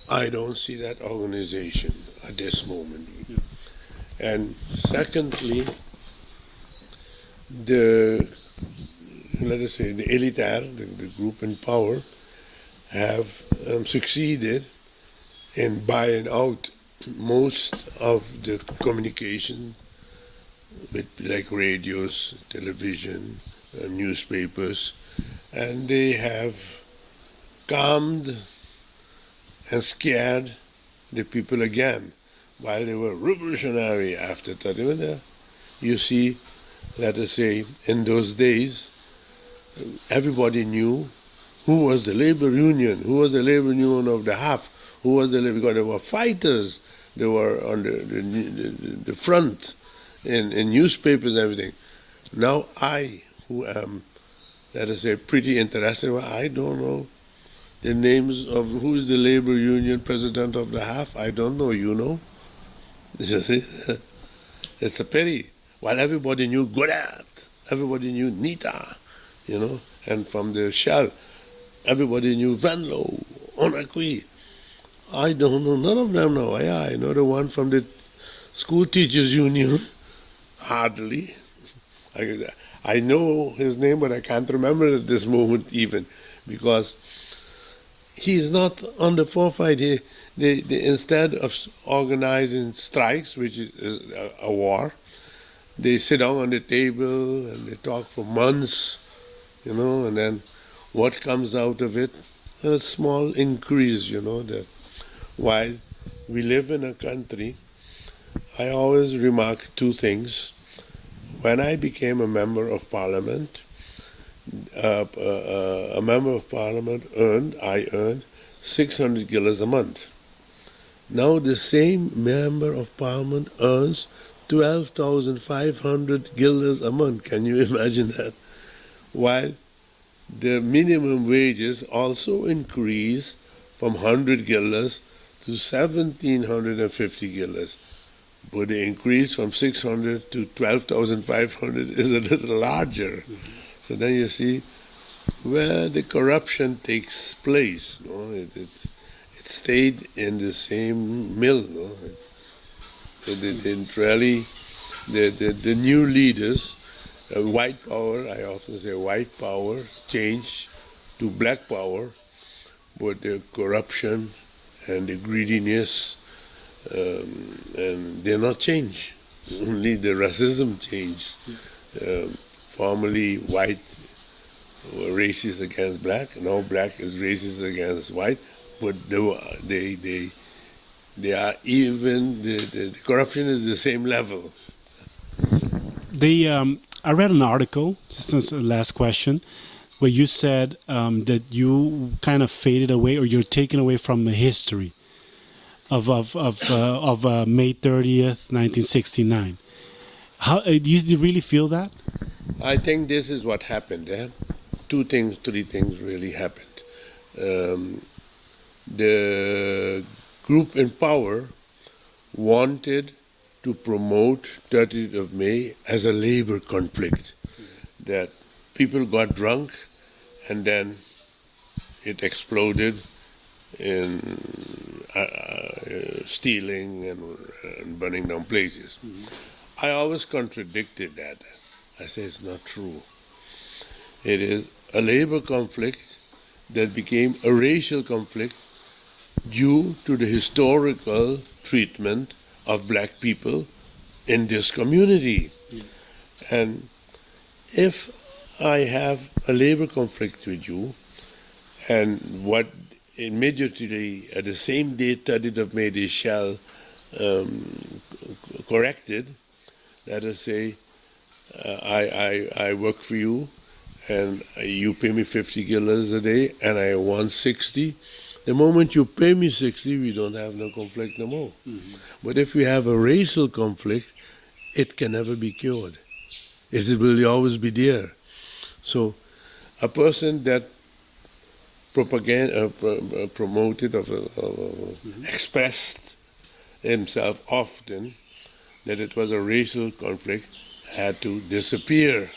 I don't see that organization at this moment. And secondly, the let us say the elitaire, the group in power, have succeeded in buying out most of the communication with like radios, television, newspapers, and they have calmed and scared the people again while they were revolutionary after 30 minutes. You see, let us say, in those days, everybody knew who was the labor union, who was the labor union of the half, who was the labor, because there were fighters, they were on the front in newspapers and everything. Now I, who am, let us say, pretty interested, well, I don't know the names of who is the labor union president of the half. I don't know, you know? You see? It's a pity. While everybody knew Goddard, everybody knew Nita, you know, and from the Shell, everybody knew Venlo, Onaqui. I don't know none of them now. Yeah, I know the one from the school teachers union, hardly. I know his name, but I can't remember it at this moment even, because he is not on the forefront. They, instead of organizing strikes, which is a war, they sit down on the table and they talk for months, you know, and then what comes out of it? A small increase, you know, that while we live in a country, I always remark two things. When I became a member of parliament, a member of parliament I earned 600 guilders a month. Now the same member of parliament earns 12,500 guilders a month. Can you imagine that? While the minimum wages also increase from 100 guilders to 1,750 guilders. But the increase from 600 to 12,500 is a little larger. Mm-hmm. So then you see where the corruption takes place. You know, it stayed in the same mill. You know? It didn't really, the new leaders, white power, I often say white power, changed to black power, but the corruption and the greediness, and they're not changed. Only the racism changed. Formerly white were racist against black, now black is racist against white, but they are even, the corruption is the same level. I read an article, just as a last question, where you said that you kind of faded away, or you're taken away from the history of May 30th, 1969. How do you really feel that? I think this is what happened. Two things, three things really happened. The group in power wanted to promote 30th of May as a labor conflict, that people got drunk and then it exploded in stealing and burning down places. Mm-hmm. I always contradicted that. I say it's not true. It is a labor conflict that became a racial conflict due to the historical treatment of black people in this community. Mm. And if I have a labor conflict with you, and what immediately at the same day, 30th of May, they shall corrected, let us say, I work for you and you pay me 50 guilders a day and I want 60. The moment you pay me 60, we don't have no conflict no more. Mm-hmm. But if we have a racial conflict, it can never be cured. It will always be there. So a person that promoted, mm-hmm. expressed himself often that it was a racial conflict had to disappear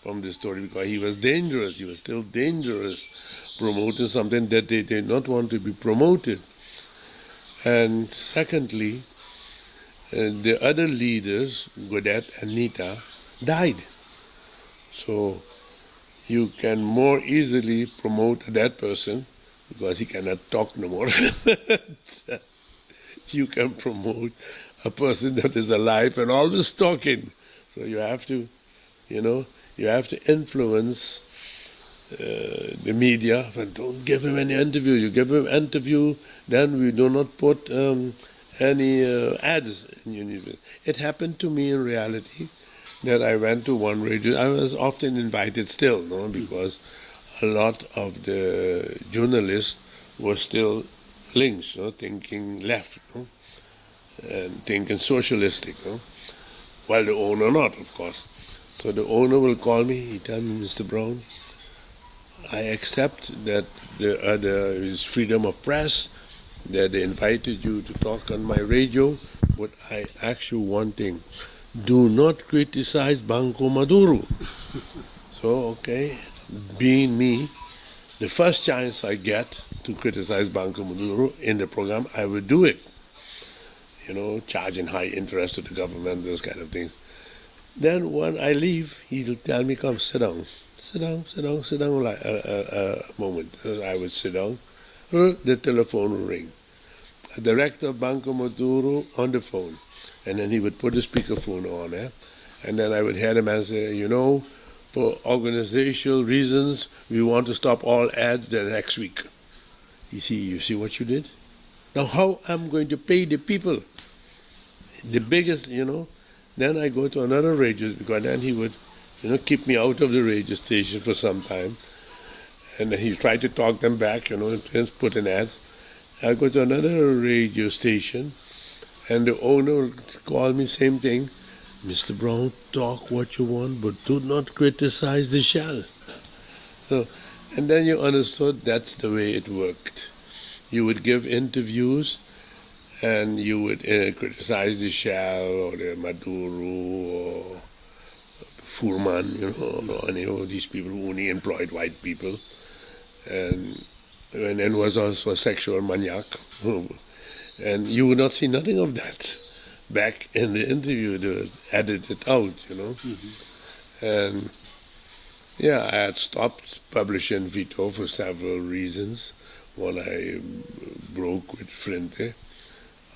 from the story because he was dangerous. He was still dangerous, promoting something that they did not want to be promoted. And secondly, the other leaders, Godet and Nita, died. So you can more easily promote that person because he cannot talk no more. You can promote a person that is alive and always talking. So you have to, you have to influence the media. But don't give him any interview. You give him an interview, then we do not put any ads in your. It happened to me in reality that I went to one radio. I was often invited still, because a lot of the journalists were still links, thinking left, and thinking socialistic. While the owner not, of course. So the owner will call me, he tell me, Mr. Brown, I accept that there is freedom of press, that they invited you to talk on my radio, but I ask you one thing, do not criticize Banco Maduro. So, okay, being me, the first chance I get to criticize Banco Maduro in the program, I will do it. Charging high interest to the government, those kind of things. Then when I leave, he'll tell me, come, sit down. Sit down, like a moment. I would sit down. The telephone will ring. A director of Banco Maduro on the phone. And then he would put the speakerphone on, and then I would hear him and say, for organizational reasons, we want to stop all ads the next week. You see what you did? Now how I'm going to pay the people? The biggest, then I go to another radio, because then he would, keep me out of the radio station for some time. And then he tried to talk them back, and put in ads. I go to another radio station, and the owner would call me, same thing. Mr. Brown, talk what you want, but do not criticize the shell. So, and then you understood that's the way it worked. You would give interviews, and you would criticize the shell or the Maduro or Furman, or any of these people who only employed white people, and then was also a sexual maniac. And you would not see nothing of that back in the interview. They would edit it out, And I had stopped publishing Vito for several reasons. When I broke with Frente,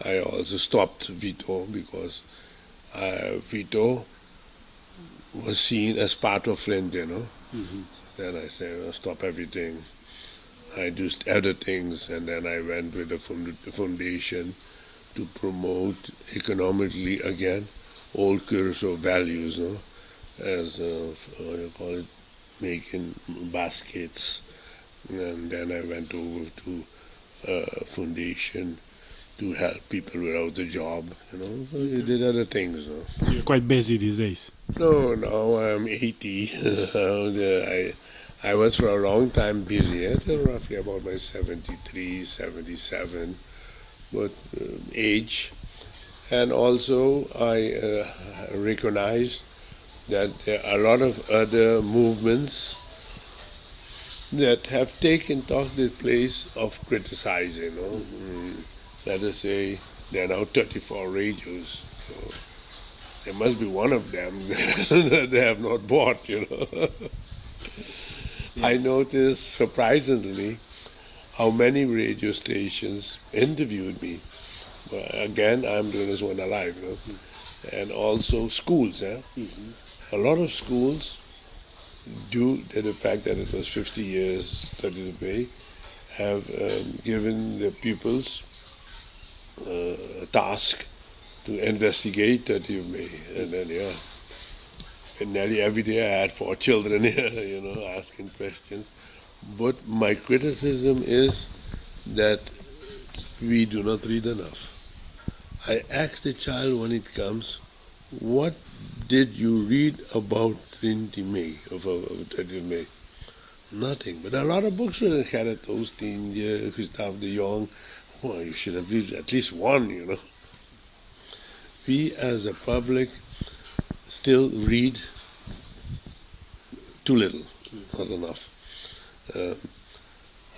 I also stopped Vito because Vito was seen as part of Frente, Then I said, stop everything. I do other things, and then I went with the foundation to promote economically again old Curacao values, as what you call it, making baskets, and then I went over to foundation to help people without a job, So I did other things, So you're quite busy these days. No, now I'm 80. I was for a long time busy, till roughly about my 73, 77, but age. And also I recognize that there are a lot of other movements that have taken the place of criticizing. Let us say there are now 34 radios. So there must be one of them that they have not bought, I noticed, surprisingly, how many radio stations interviewed me. Well, again, I'm doing this one alive, And also schools, A lot of schools, due to the fact that it was 50 years studied away, have given the pupils a task to investigate that you may, and then, and nearly every day I had 4 children here, asking questions. But my criticism is that we do not read enough. I ask the child when it comes, what did you read about 20 May, of 30 May? Nothing. But a lot of books were Gerrit Oostin, Gustave de Jong. Well, you should have read at least one, We as a public still read too little, not enough.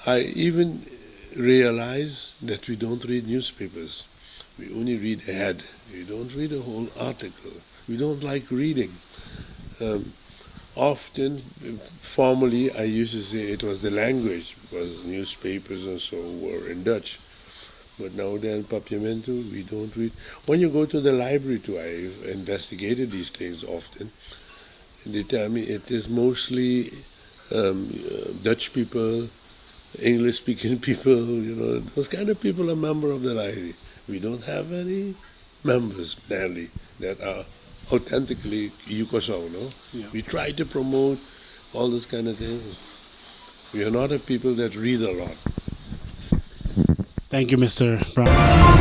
I even realize that we don't read newspapers. We only read a head. We don't read a whole article. We don't like reading. Often, formerly, I used to say it was the language because newspapers and so were in Dutch. But now they're in Papiamento, we don't read. When you go to the library too, I've investigated these things often, and they tell me it is mostly Dutch people, English-speaking people, those kind of people are members of the library. We don't have any members, barely, that are authentically Yukosau, no? Yeah. We try to promote all those kind of things. We are not a people that read a lot. Thank you, Mr. Brown.